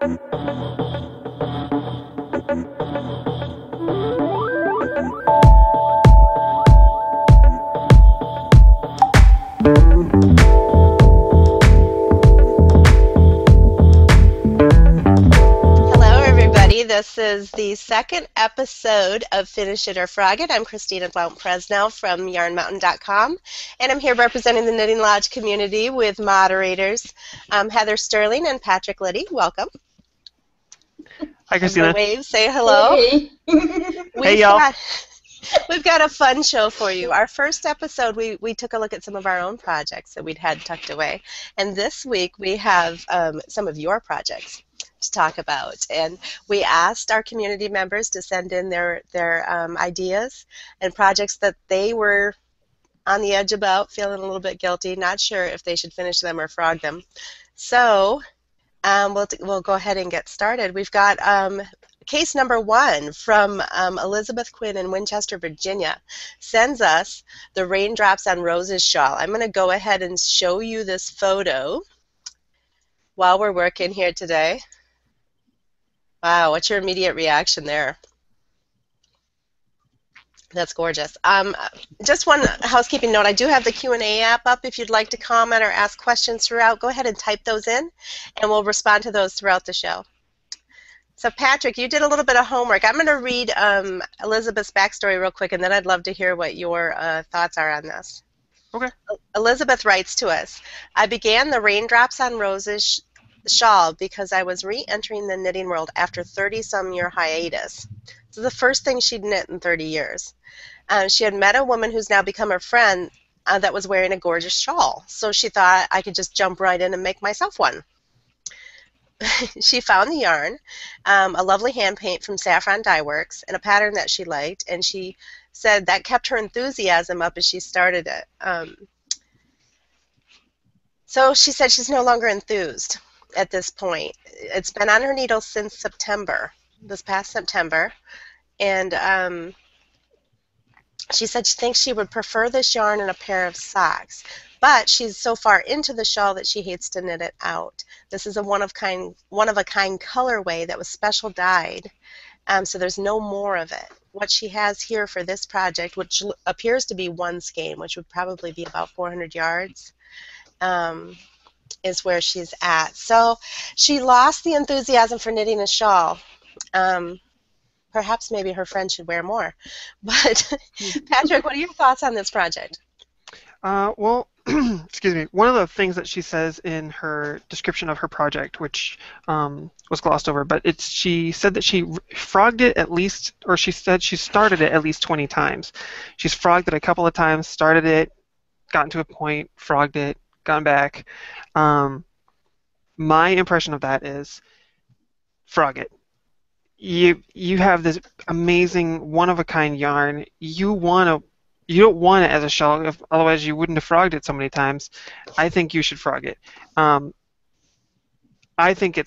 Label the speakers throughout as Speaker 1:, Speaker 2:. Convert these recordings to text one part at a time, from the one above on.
Speaker 1: This is the second episode of Finish It or Frog It. I'm Christina Blount-Presnell from yarnmountain.com, and I'm here representing the Knitting Lodge community with moderators Heather Sterling and Patrick Liddy. Welcome.
Speaker 2: Hi, Christina.
Speaker 1: Wave, say hello.
Speaker 3: Hey,
Speaker 2: Hey, y'all.
Speaker 1: We've got a fun show for you. Our first episode, we took a look at some of our own projects that we'd had tucked away, and this week we have some of your projects to talk about, and we asked our community members to send in their ideas and projects that they were on the edge about, feeling a little bit guilty, not sure if they should finish them or frog them. So we'll go ahead and get started. We've got case number 1 from Elizabeth Quinn in Winchester, Virginia, sends us the Raindrops on Roses shawl. I'm going to go ahead and show you this photo while we're working here today. Wow, what's your immediate reaction there? That's gorgeous. Just one housekeeping note, I do have the Q&A app up. If you'd like to comment or ask questions throughout, go ahead and type those in, and we'll respond to those throughout the show. So Patrick, you did a little bit of homework. I'm going to read Elizabeth's backstory real quick, and then I'd love to hear what your thoughts are on this.
Speaker 2: Okay. Elizabeth
Speaker 1: writes to us, I began the Raindrops on Roses shawl because I was re-entering the knitting world after 30-some-year hiatus. This is the first thing she'd knit in 30 years. She had met a woman who's now become her friend that was wearing a gorgeous shawl, so she thought I could just jump right in and make myself one. She found the yarn, a lovely hand paint from Saffron Dye Works, and a pattern that she liked, and she said that kept her enthusiasm up as she started it. So she said she's no longer enthused at this point. It's been on her needle since September, this past September, and she said she thinks she would prefer this yarn in a pair of socks, but she's so far into the shawl that she hates to knit it out. This is a one-of-a-kind colorway that was special dyed, so there's no more of it. What she has here for this project, which appears to be one skein, which would probably be about 400 yards, is where she's at. So she lost the enthusiasm for knitting a shawl. Perhaps maybe her friend should wear more. But Patrick, what are your thoughts on this project?
Speaker 2: Well, excuse me. One of the things that she says in her description of her project, which was glossed over, but she said that she frogged it at least, or she said she started it at least 20 times. She's frogged it a couple of times, started it, gotten to a point, frogged it, gone back. My impression of that is frog it. You have this amazing one-of-a-kind yarn. You don't want it as a shawl, otherwise you wouldn't have frogged it so many times. I think you should frog it. I think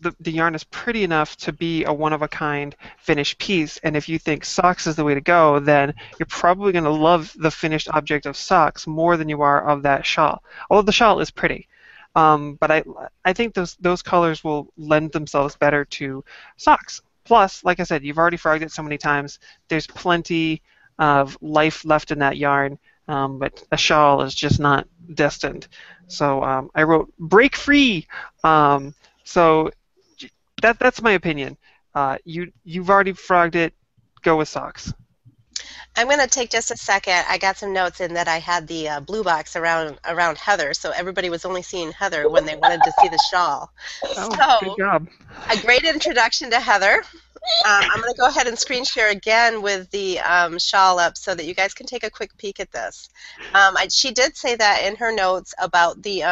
Speaker 2: the yarn is pretty enough to be a one-of-a-kind finished piece, and if you think socks is the way to go, then you're probably going to love the finished object of socks more than you are of that shawl. Although the shawl is pretty. But I think those colors will lend themselves better to socks. Plus, like I said, you've already frogged it so many times. There's plenty of life left in that yarn, but a shawl is just not destined. So I wrote break free. So that's my opinion. You've already frogged it. Go with socks.
Speaker 1: I'm going to take just a second. I got some notes in that I had the blue box around Heather, so everybody was only seeing Heather when they wanted to see the shawl.
Speaker 2: Oh,
Speaker 1: so,
Speaker 2: good job.
Speaker 1: A great introduction to Heather. I'm going to go ahead and screen share again with the shawl up so that you guys can take a quick peek at this. She did say that in her notes about the,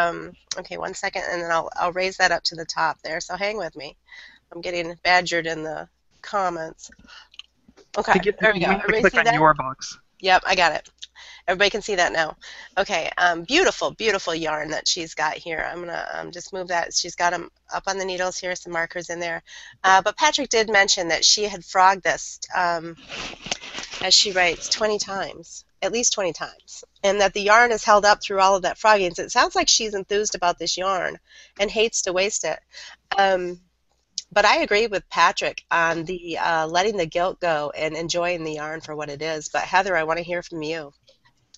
Speaker 1: okay, one second, and then I'll raise that up to the top there, so hang with me. I'm getting badgered in the comments. Okay, there we go.
Speaker 2: Everybody click on your box.
Speaker 1: Yep, I got it. Everybody can see that now. Okay, beautiful, beautiful yarn that she's got here. I'm going to just move that. She's got them up on the needles here, some markers in there. But Patrick did mention that she had frogged this, as she writes, 20 times, at least 20 times, and that the yarn is held up through all of that frogging. So it sounds like she's enthused about this yarn and hates to waste it. But I agree with Patrick on the letting the guilt go and enjoying the yarn for what it is. But Heather, I want to hear from you.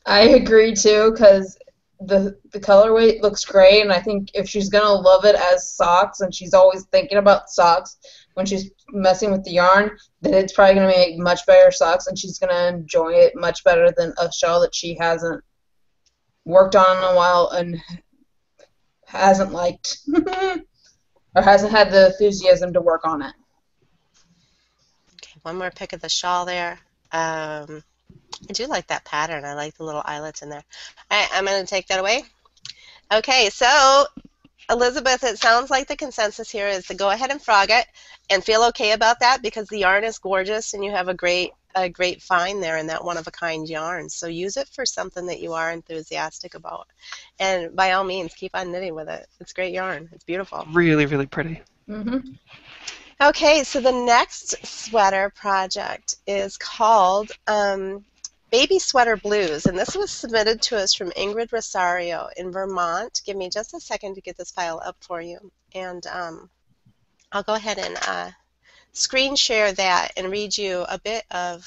Speaker 3: I agree too, because the colorway looks great, and I think if she's gonna love it as socks, and she's always thinking about socks when she's messing with the yarn, then it's probably gonna make much better socks, and she's gonna enjoy it much better than a shell that she hasn't worked on in a while and hasn't liked or hasn't had the enthusiasm to work on it.
Speaker 1: Okay, one more pick of the shawl there. I do like that pattern. I like the little eyelets in there. All right, I'm going to take that away. Okay, so Elizabeth, it sounds like the consensus here is to go ahead and frog it and feel okay about that because the yarn is gorgeous and you have a great find there in that one of a kind yarn. So use it for something that you are enthusiastic about. And by all means, keep on knitting with it. It's great yarn. It's beautiful.
Speaker 2: Really, really pretty.
Speaker 3: Hmm.
Speaker 1: Okay, so the next sweater project is called Baby Sweater Blues, and this was submitted to us from Ingrid Rosario in Vermont. Give me just a second to get this file up for you, and I'll go ahead and screen share that and read you a bit of.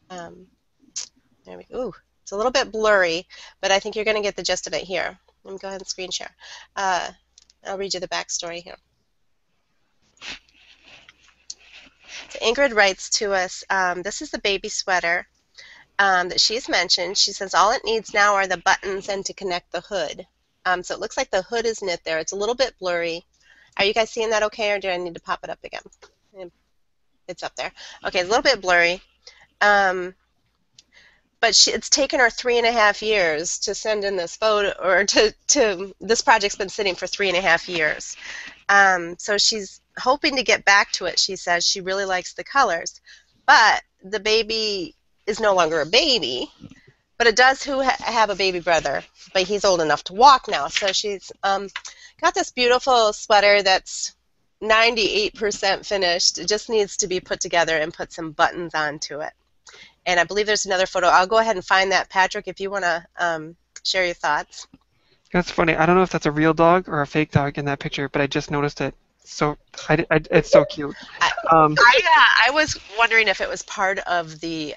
Speaker 1: Um, there we go. Ooh, it's a little bit blurry, but I think you're going to get the gist of it here. Let me go ahead and screen share. Uh, I'll read you the backstory here. So Ingrid writes to us, this is the baby sweater that she's mentioned. She says all it needs now are the buttons and to connect the hood. So it looks like the hood is knit there. It's a little bit blurry. Are you guys seeing that okay, or do I need to pop it up again? It's up there. Okay, it's a little bit blurry. Um, but it's taken her 3.5 years to send in this photo, or this project's been sitting for 3.5 years. So she's hoping to get back to it. She says she really likes the colors, but the baby is no longer a baby, but it does have a baby brother, but he's old enough to walk now. So she's got this beautiful sweater that's 98% finished. It just needs to be put together and put some buttons onto it. And I believe there's another photo. I'll go ahead and find that. Patrick, if you want to share your thoughts.
Speaker 2: That's funny. I don't know if that's a real dog or a fake dog in that picture, but I just noticed it. So it's so cute.
Speaker 1: I,
Speaker 2: Um,
Speaker 1: I was wondering if it was part of the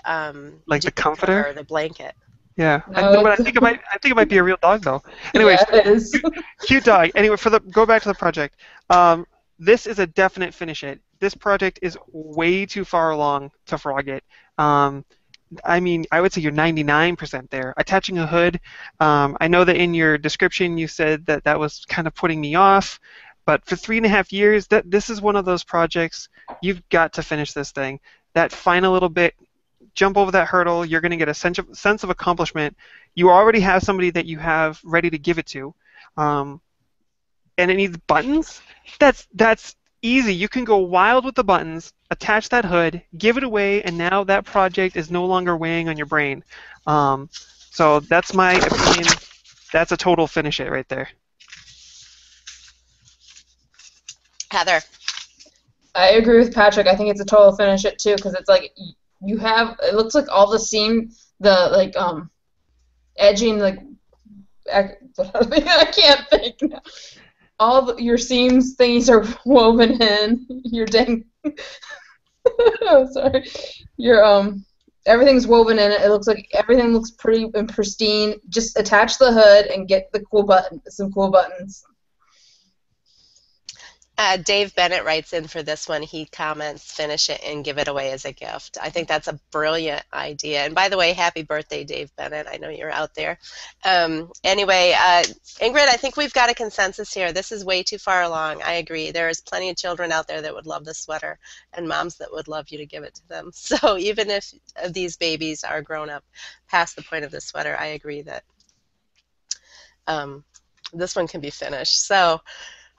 Speaker 2: like the comforter.
Speaker 1: cover, the blanket.
Speaker 2: Yeah. No,
Speaker 3: No,
Speaker 2: but
Speaker 3: it's,
Speaker 2: I think it might be a real dog though.
Speaker 3: yeah,
Speaker 2: Anyways,
Speaker 3: it is.
Speaker 2: cute dog. Anyway, go back to the project. This is a definite finish it. This project is way too far along to frog it. I mean, I would say you're 99% there. Attaching a hood, I know that in your description you said that that was kind of putting me off, but for 3.5 years, this is one of those projects you've got to finish this thing. That final little bit, jump over that hurdle, you're going to get a sense of accomplishment. You already have somebody that you have ready to give it to, and it needs buttons. That's easy. You can go wild with the buttons, attach that hood, give it away, and now that project is no longer weighing on your brain. So that's my opinion. That's a total finish it right there.
Speaker 1: Heather.
Speaker 3: I agree with Patrick. I think it's a total finish it too, because it's like you have. It looks like all the seam, the like edging, like I can't think now. Your seams things are woven in. Your dang. Oh, sorry. Your everything's woven in it. It looks like everything looks pretty and pristine. Just attach the hood and get the some cool buttons.
Speaker 1: Dave Bennett writes in for this one. He comments, finish it and give it away as a gift. I think that's a brilliant idea. And by the way, happy birthday, Dave Bennett. I know you're out there. Anyway, Ingrid, I think we've got a consensus here. This is way too far along. I agree. There's plenty of children out there that would love this sweater and moms that would love you to give it to them. So even if these babies are grown up past the point of the sweater, I agree that this one can be finished. So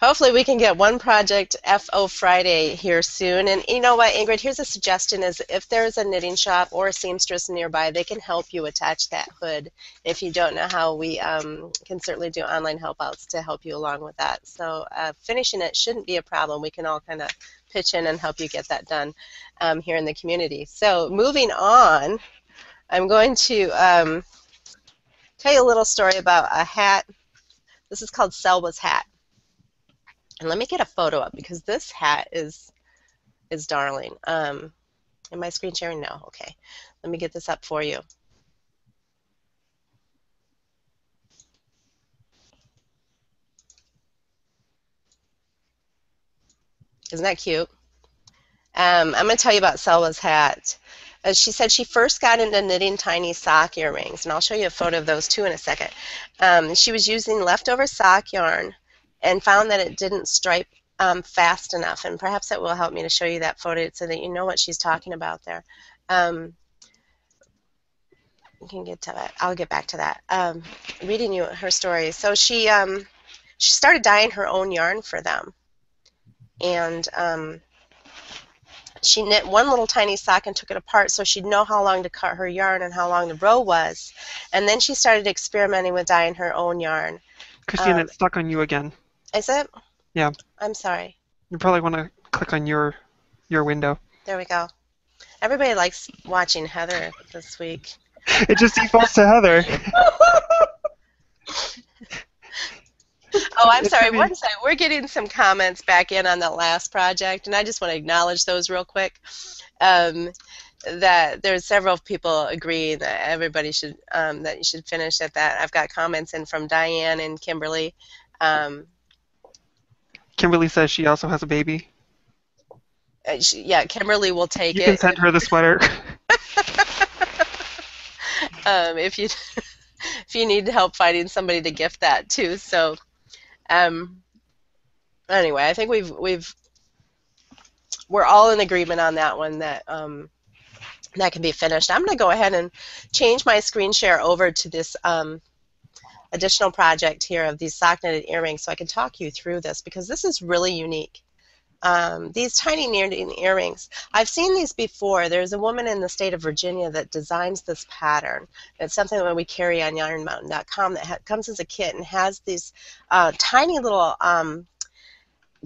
Speaker 1: hopefully we can get one project FO Friday here soon. And you know what, Ingrid, here's a suggestion is if there's a knitting shop or a seamstress nearby, they can help you attach that hood. If you don't know how, we can certainly do online help outs to help you along with that. So finishing it shouldn't be a problem. We can all kind of pitch in and help you get that done here in the community. So moving on, I'm going to tell you a little story about a hat. This is called Selwa's hat. And let me get a photo up because this hat is darling. Am I screen sharing? No. Okay. Let me get this up for you. Isn't that cute? I'm going to tell you about Selwa's hat. She said she first got into knitting tiny sock earrings, and I'll show you a photo of those too in a second. She was using leftover sock yarn and found that it didn't stripe fast enough, and perhaps that will help me to show you that photo so that you know what she's talking about there. You can get to that. I'll get back to that. Reading you her story. So she started dyeing her own yarn for them, and she knit one little tiny sock and took it apart so she'd know how long to cut her yarn and how long the row was. And then she started experimenting with dyeing her own yarn.
Speaker 2: Christine, it's stuck on you again.
Speaker 1: Is it?
Speaker 2: Yeah.
Speaker 1: I'm sorry.
Speaker 2: You probably want to click on your window.
Speaker 1: There we go. Everybody likes watching Heather this week.
Speaker 2: It just defaults to Heather.
Speaker 1: Oh, I'm sorry. One second. We're getting some comments back in on the last project, and I just want to acknowledge those real quick. That there's several people agreeing that everybody should that you should finish at that. I've got comments in from Diane and Kimberly.
Speaker 2: Kimberly says she also has a baby.
Speaker 1: Yeah, Kimberly will take it.
Speaker 2: You can send her the sweater.
Speaker 1: If you if you need help finding somebody to gift that too. So anyway, I think we're all in agreement on that one that that can be finished. I'm going to go ahead and change my screen share over to this additional project here of these sock knitted earrings so I can talk you through this because this is really unique. These tiny knitting earrings, I've seen these before. There's a woman in the state of Virginia that designs this pattern. It's something that we carry on yarnmountain.com that comes as a kit and has these tiny little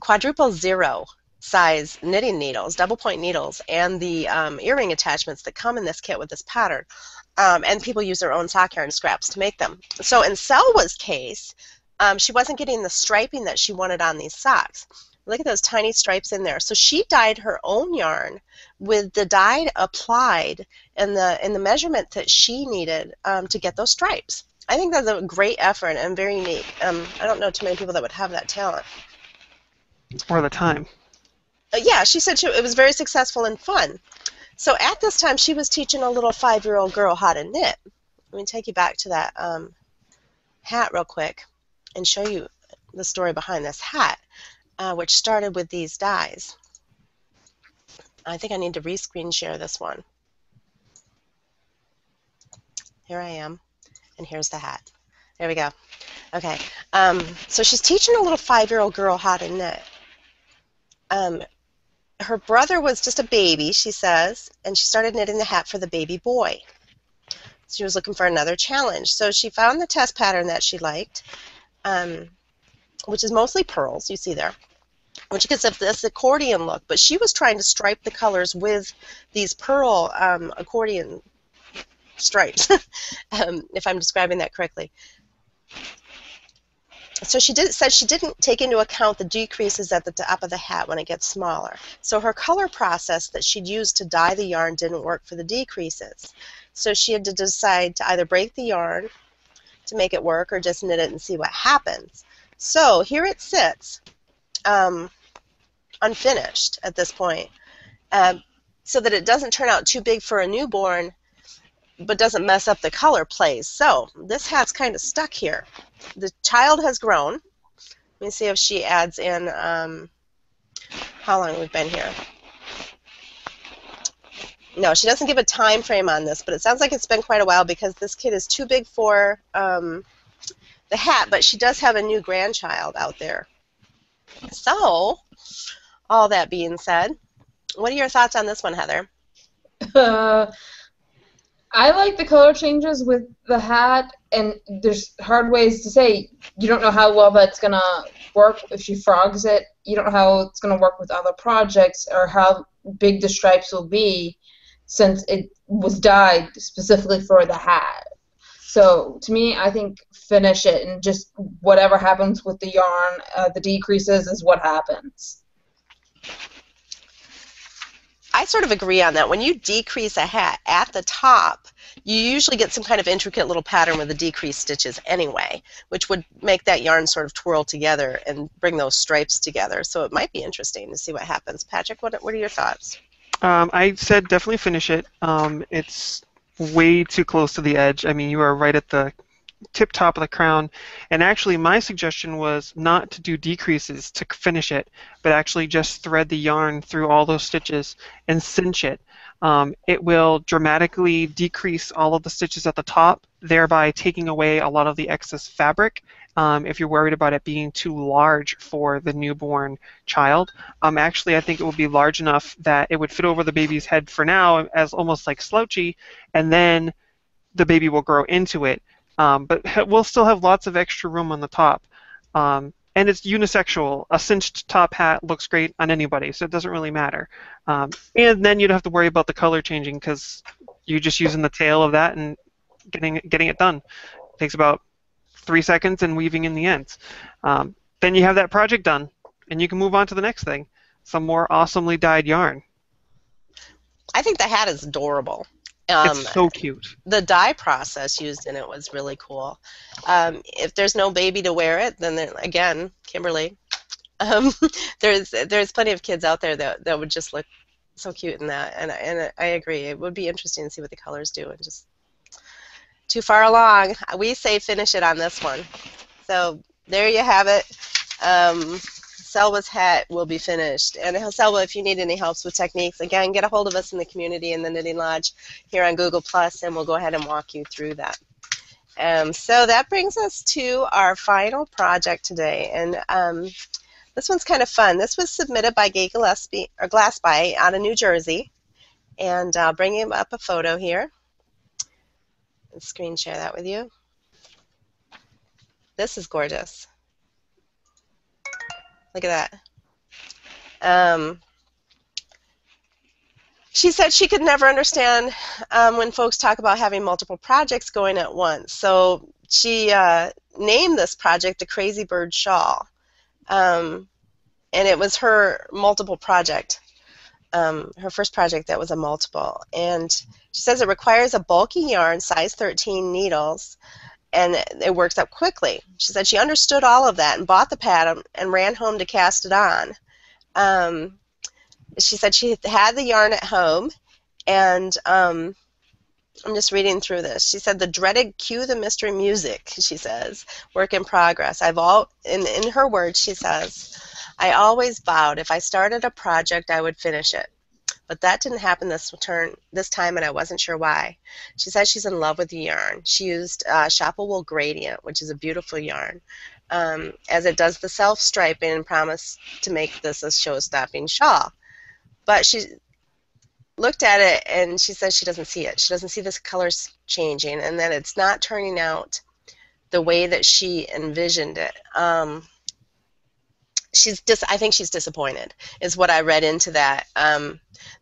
Speaker 1: quadruple zero size knitting needles, double point needles, and the earring attachments that come in this kit with this pattern. And people use their own sock yarn scraps to make them. So in Selwa's case, she wasn't getting the striping that she wanted on these socks. Look at those tiny stripes in there. So she dyed her own yarn with the dye applied in the measurement that she needed to get those stripes. I think that's a great effort and very unique. I don't know too many people that would have that talent.
Speaker 2: Or the time.
Speaker 1: Yeah, she said it was very successful and fun. So at this time, she was teaching a little 5-year-old girl how to knit. Let me take you back to that hat real quick and show you the story behind this hat. Which started with these dies. I think I need to re-screen share this one. Here I am, and here's the hat. There we go. Okay, so she's teaching a little 5-year-old girl how to knit. Her brother was just a baby, she says, and she started knitting the hat for the baby boy. She was looking for another challenge. So she found the test pattern that she liked, which is mostly pearls, you see there, which gives us this accordion look. But she was trying to stripe the colors with these pearl accordion stripes, if I'm describing that correctly. So said she didn't take into account the decreases at the top of the hat when it gets smaller. So her color process that she'd used to dye the yarn didn't work for the decreases. So she had to decide to either break the yarn to make it work or just knit it and see what happens. So here it sits, unfinished at this point, so that it doesn't turn out too big for a newborn, but doesn't mess up the color plays. So this hat's kind of stuck here. The child has grown. Let me see if she adds in how long we've been here. No, she doesn't give a time frame on this, but it sounds like it's been quite a while because this kid is too big for the hat, but she does have a new grandchild out there. So, all that being said, what are your thoughts on this one, Heather?
Speaker 3: I like the color changes with the hat, and there's hard ways to say. You don't know how well that's going to work if she frogs it. You don't know how it's going to work with other projects or how big the stripes will be since it was dyed specifically for the hat. So to me, I think finish it and just whatever happens with the yarn, the decreases is what happens.
Speaker 1: I sort of agree on that. When you decrease a hat at the top, you usually get some kind of intricate little pattern with the decreased stitches anyway, which would make that yarn sort of twirl together and bring those stripes together. So it might be interesting to see what happens. Patrick, what are your thoughts?
Speaker 2: I said definitely finish it. It's way too close to the edge. I mean, you are right at the tip top of the crown. And actually, my suggestion was not to do decreases to finish it, but actually just thread the yarn through all those stitches and cinch it. It will dramatically decrease all of the stitches at the top, thereby taking away a lot of the excess fabric. If you're worried about it being too large for the newborn child. Actually, I think it would be large enough that it would fit over the baby's head for now as almost like slouchy, and then the baby will grow into it. But we'll still have lots of extra room on the top. And it's unisexual. A cinched top hat looks great on anybody, so it doesn't really matter. And then you don't have to worry about the color changing because you're just using the tail of that and getting it done. It takes about 3 seconds and weaving in the ends. Then you have that project done, and you can move on to the next thing. Some more awesomely dyed yarn.
Speaker 1: I think the hat is adorable.
Speaker 2: It's so cute.
Speaker 1: The dye process used in it was really cool. If there's no baby to wear it, then again, Kimberly, um, there's plenty of kids out there that would just look so cute in that. And I agree. It would be interesting to see what the colors do. And just too far along. We say finish it on this one. So there you have it. Selwa's hat will be finished. And Selwa, if you need any helps with techniques, again, get a hold of us in the community in the Knitting Lodge here on Google+, and we'll go ahead and walk you through that. So that brings us to our final project today. And this one's kind of fun. This was submitted by Gay Gillespie, or Glassby out of New Jersey. And I'll bring him up a photo here and screen share that with you. This is gorgeous. Look at that. She said she could never understand when folks talk about having multiple projects going at once. So she named this project the Crazy Bird Shawl. And it was her multiple project, her first project that was a multiple. And she says it requires a bulky yarn, size 13 needles, and it works up quickly. She said she understood all of that and bought the pattern and ran home to cast it on. She said she had the yarn at home, and I'm just reading through this. She said the dreaded cue the mystery music, she says, work in progress. In her words, she says, I always vowed if I started a project, I would finish it. But that didn't happen this time, and I wasn't sure why. She says she's in love with the yarn. She used Shoppa Wool Gradient, which is a beautiful yarn, as it does the self-striping, and promised to make this a show-stopping shawl. But she looked at it, and she says she doesn't see it. She doesn't see the colors changing, and that it's not turning out the way that she envisioned it. I think she's disappointed, is what I read into that.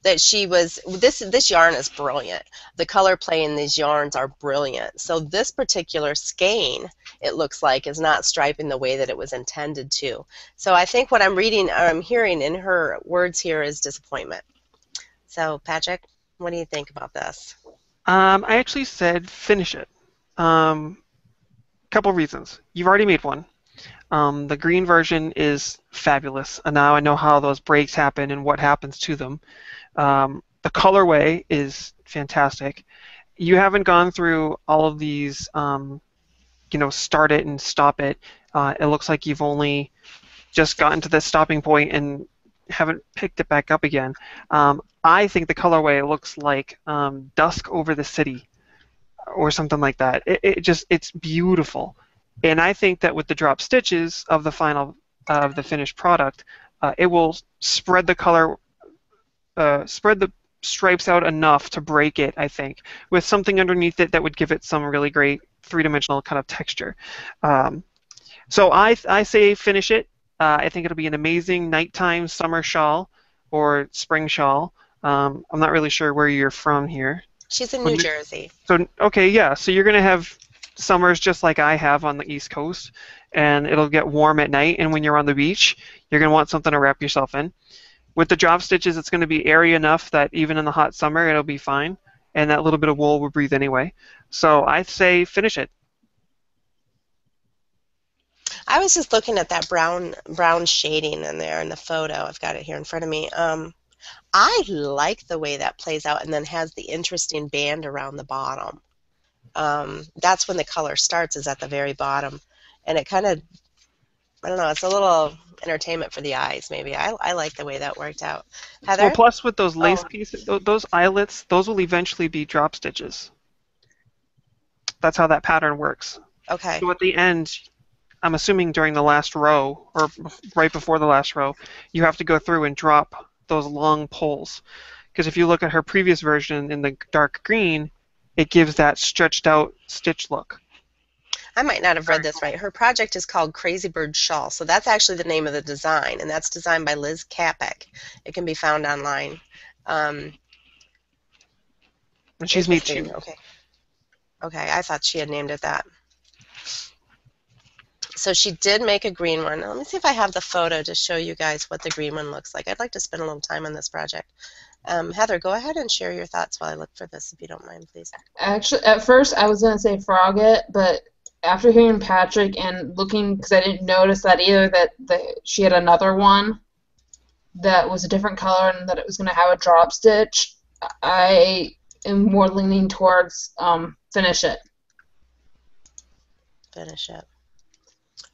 Speaker 1: That she was, this yarn is brilliant. The color play in these yarns are brilliant. So this particular skein, it looks like, is not striping the way that it was intended to. So I think what I'm reading, or I'm hearing in her words here is disappointment. So Patrick, what do you think about this?
Speaker 2: I actually said finish it. Couple reasons. You've already made one. The green version is fabulous, and now I know how those breaks happen and what happens to them. The colorway is fantastic. You haven't gone through all of these, start it and stop it. It looks like you've only just gotten to the stopping point and haven't picked it back up again. I think the colorway looks like Dusk Over the City or something like that. It's beautiful. And I think that with the drop stitches of the finished product, it will spread the color, spread the stripes out enough to break it, I think, with something underneath it that would give it some really great three-dimensional kind of texture. So I say finish it. I think it'll be an amazing nighttime summer shawl or spring shawl. I'm not really sure where you're from here.
Speaker 1: She's in New Jersey.
Speaker 2: So okay, yeah. So you're gonna have summers just like I have on the East Coast, and it'll get warm at night, and when you're on the beach, you're going to want something to wrap yourself in. With the drop stitches, it's going to be airy enough that even in the hot summer, it'll be fine, and that little bit of wool will breathe anyway. So I'd say finish it.
Speaker 1: I was just looking at that brown shading in there in the photo. I've got it here in front of me. I like the way that plays out and then has the interesting band around the bottom. That's when the color starts, is at the very bottom. And it kind of, I don't know, it's a little entertainment for the eyes, maybe. I like the way that worked out.
Speaker 2: Well,
Speaker 1: Heather?
Speaker 2: plus with those lace
Speaker 1: Oh,
Speaker 2: pieces, those eyelets, those will eventually be drop stitches. That's how that pattern works.
Speaker 1: okay.
Speaker 2: So at the end, I'm assuming during the last row or right before the last row, you have to go through and drop those long poles. Because if you look at her previous version in the dark green, it gives that stretched out stitch look.
Speaker 1: I might not have read this right. Her project is called Crazy Bird Shawl. So that's actually the name of the design, and that's designed by Liz Kapek. It can be found online. Um,
Speaker 2: And she's neat
Speaker 1: Interesting.
Speaker 2: too.
Speaker 1: Okay. Okay. I thought she had named it that. So she did make a green one. Let me see if I have the photo to show you guys what the green one looks like. I'd like to spend a little time on this project. Heather, go ahead and share your thoughts while I look for this, if you don't mind, please.
Speaker 3: Actually, at first I was gonna say frog it, but after hearing Patrick and looking, because I didn't notice that either, that she had another one that was a different color and that it was gonna have a drop stitch, I am more leaning towards finish it.
Speaker 1: Finish it.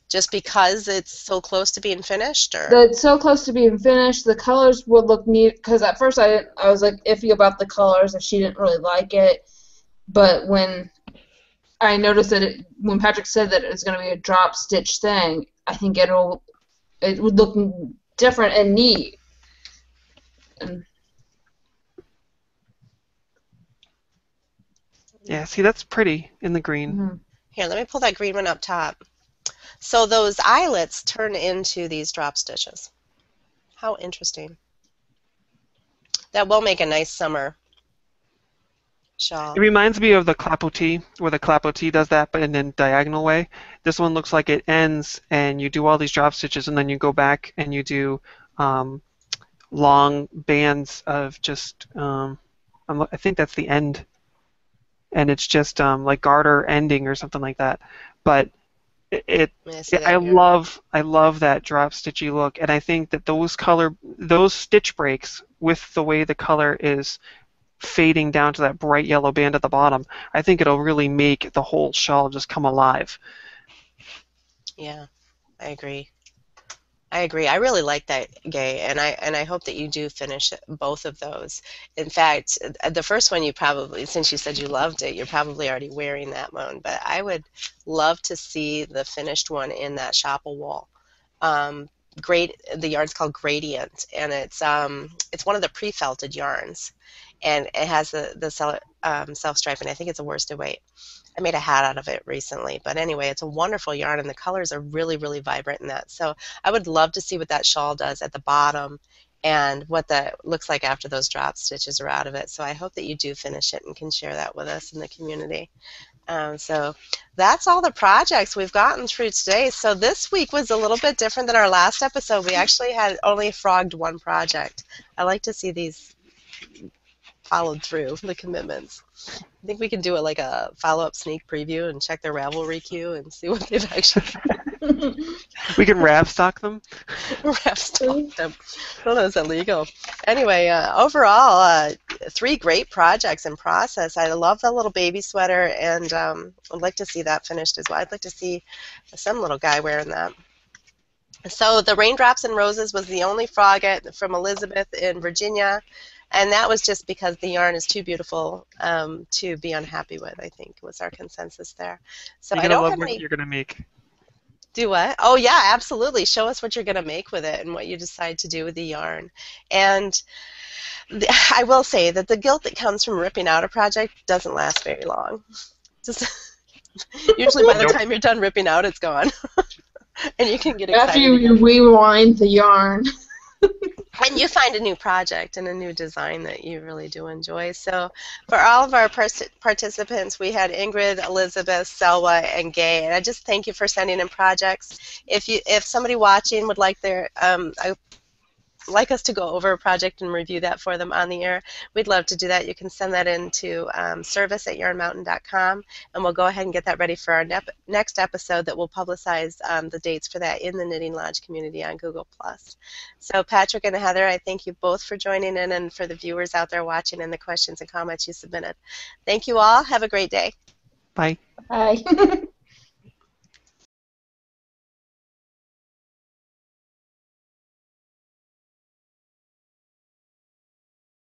Speaker 1: Just because it's so close to being finished, or?
Speaker 3: It's so close to being finished. The colors would look neat, because at first I was like iffy about the colors if she didn't really like it, but when I noticed that when Patrick said that it was going to be a drop stitch thing, I think it would look different and neat. And,
Speaker 2: Yeah, see, that's pretty in the green.
Speaker 3: mhm.
Speaker 1: Here, let me pull that green one up top. So those eyelets turn into these drop stitches. How interesting. That will make a nice summer shawl.
Speaker 2: It reminds me of the clapotis, where the clapotis does that, but in a diagonal way. This one looks like it ends, and you do all these drop stitches, and then you go back and you do long bands of just, I think that's the end, and it's just like garter ending or something like that. But
Speaker 1: May I see
Speaker 2: I
Speaker 1: that here?
Speaker 2: love that drop stitchy look, and I think that those stitch breaks with the way the color is fading down to that bright yellow band at the bottom, I think it'll really make the whole shawl just come alive.
Speaker 1: Yeah, I agree. I agree. I really like that, Gay, and I hope that you do finish both of those. In fact, the first one you probably, since you said you loved it, you're probably already wearing that one. But I would love to see the finished one in that shopple wool. The yarn's called Gradient, and it's one of the pre-felted yarns, and it has the self-striping. I think it's a worsted weight. I made a hat out of it recently, but anyway, it's a wonderful yarn, and the colors are really, really vibrant in that. So I would love to see what that shawl does at the bottom and what that looks like after those drop stitches are out of it. So I hope that you do finish it and can share that with us in the community. So that's all the projects we've gotten through today. So this week was a little bit different than our last episode. We actually had only frogged one project. I like to see these followed through, the commitments. I think we can do it like a follow-up sneak preview and check their Ravelry queue and see what they've actually
Speaker 2: We can stock them.
Speaker 1: rap stocked them. I don't know, is that legal? Anyway, overall, 3 great projects in process. I love the little baby sweater, and I'd like to see that finished as well. I'd like to see some little guy wearing that. So the Raindrops and Roses was the only frogget from Elizabeth in Virginia, and that was just because the yarn is too beautiful to be unhappy with, I think, was our consensus there. So
Speaker 2: You're
Speaker 1: I
Speaker 2: gonna
Speaker 1: don't
Speaker 2: love
Speaker 1: have
Speaker 2: what
Speaker 1: any...
Speaker 2: you're gonna make.
Speaker 1: Do what? Oh, yeah, absolutely. Show us what you're going to make with it and what you decide to do with the yarn. And I will say that the guilt that comes from ripping out a project doesn't last very long. Just usually by the
Speaker 2: Nope.
Speaker 1: time you're done ripping out, it's gone. And you can get
Speaker 3: After
Speaker 1: excited
Speaker 3: you
Speaker 1: again.
Speaker 3: rewind the yarn.
Speaker 1: And you find a new project and a new design that you really do enjoy. So, for all of our participants, we had Ingrid, Elizabeth, Selwa, and Gay. And I just thank you for sending in projects. If somebody watching would like like us to go over a project and review that for them on the air, we'd love to do that. You can send that in to service@yarnmountain.com, and we'll go ahead and get that ready for our next episode that will publicize the dates for that in the Knitting Lodge community on Google+. So Patrick and Heather, I thank you both for joining in and for the viewers out there watching and the questions and comments you submitted. Thank you all. Have a great day.
Speaker 2: Bye.
Speaker 3: Bye.